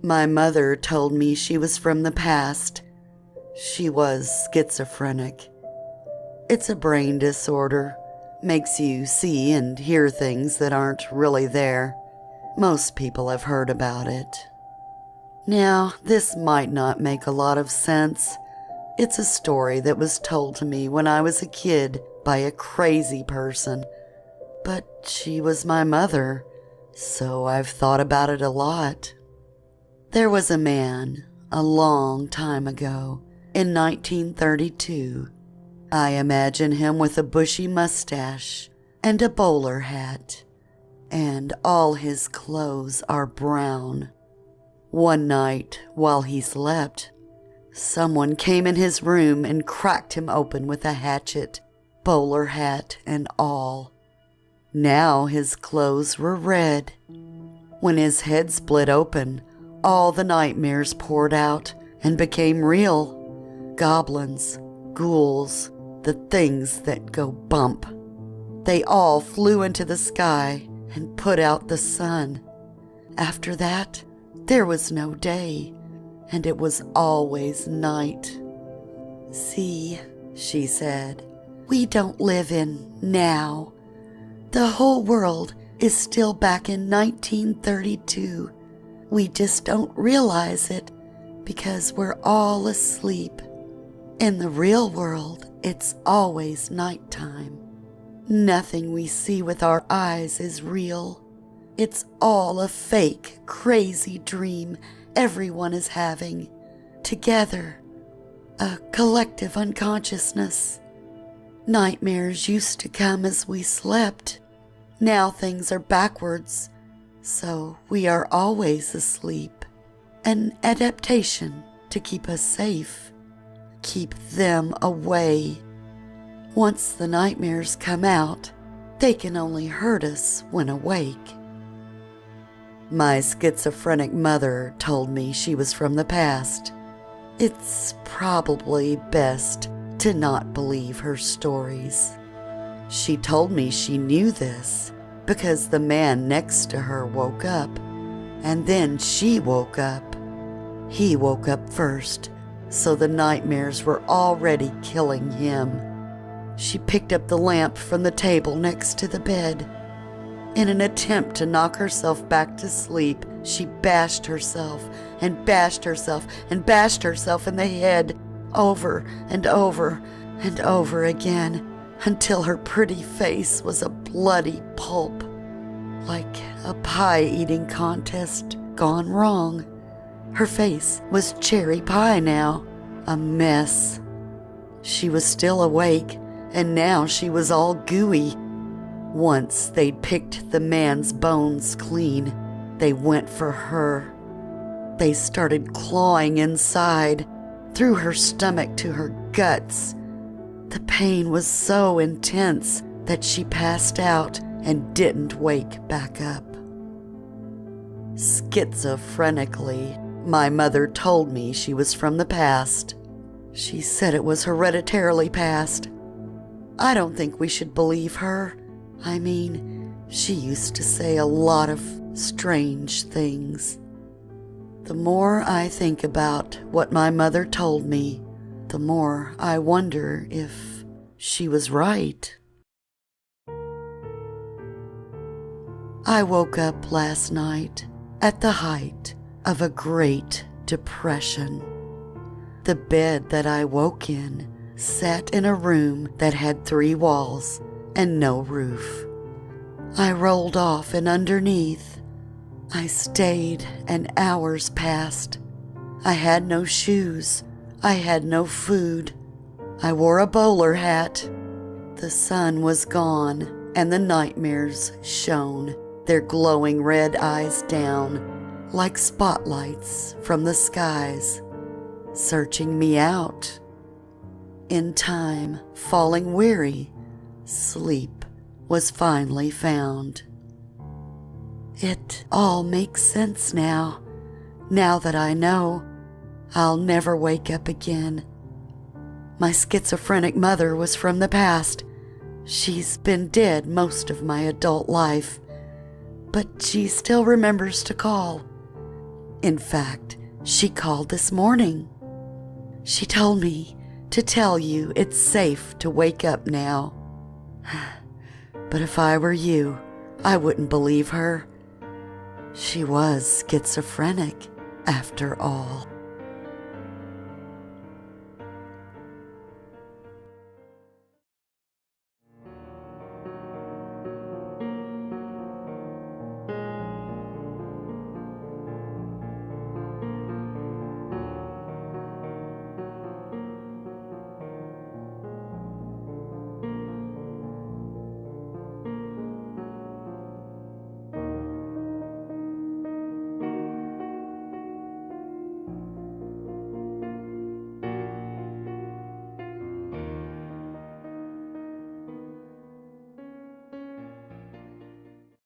My mother told me she was from the past. She was schizophrenic. It's a brain disorder. Makes you see and hear things that aren't really there. Most people have heard about it. Now, this might not make a lot of sense. It's a story that was told to me when I was a kid by a crazy person. But she was my mother, so I've thought about it a lot. There was a man, a long time ago, in 1932. I imagine him with a bushy mustache and a bowler hat, and all his clothes are brown. One night, while he slept, someone came in his room and cracked him open with a hatchet, bowler hat and all. Now his clothes were red. When his head split open, all the nightmares poured out and became real. Goblins, ghouls, the things that go bump. They all flew into the sky and put out the sun. After that, there was no day, and it was always night. See, she said, we don't live in now. The whole world is still back in 1932. We just don't realize it because we're all asleep. In the real world, it's always nighttime. Nothing we see with our eyes is real. It's all a fake, crazy dream everyone is having, together, a collective unconsciousness. Nightmares used to come as we slept. Now things are backwards, so we are always asleep. An adaptation to keep us safe, keep them away. Once the nightmares come out, they can only hurt us when awake. My schizophrenic mother told me she was from the past. It's probably best to not believe her stories. She told me she knew this because the man next to her woke up, and then she woke up. He woke up first, so the nightmares were already killing him. She picked up the lamp from the table next to the bed. In an attempt to knock herself back to sleep, she bashed herself and bashed herself and bashed herself in the head over and over and over again until her pretty face was a bloody pulp, like a pie-eating contest gone wrong. Her face was cherry pie now, a mess. She was still awake, and now she was all gooey. Once they'd picked the man's bones clean, they went for her. They started clawing inside, through her stomach to her guts. The pain was so intense that she passed out and didn't wake back up. Schizophrenically, my mother told me she was from the past. She said it was hereditarily past. I don't think we should believe her. I mean, she used to say a lot of strange things. The more I think about what my mother told me, the more I wonder if she was right. I woke up last night at the height of a great depression. The bed that I woke in sat in a room that had 3 walls and no roof. I rolled off, and underneath, I stayed, and hours passed. I had no shoes. I had no food. I wore a bowler hat. The sun was gone, and the nightmares shone, their glowing red eyes down, like spotlights from the skies, searching me out. In time, falling weary, sleep was finally found. It all makes sense now that I know I'll never wake up again. My schizophrenic mother was from the past. She's been dead most of my adult life, but she still remembers to call. In fact, she called this morning. She told me to tell you it's safe to wake up now. But if I were you, I wouldn't believe her. She was schizophrenic, after all.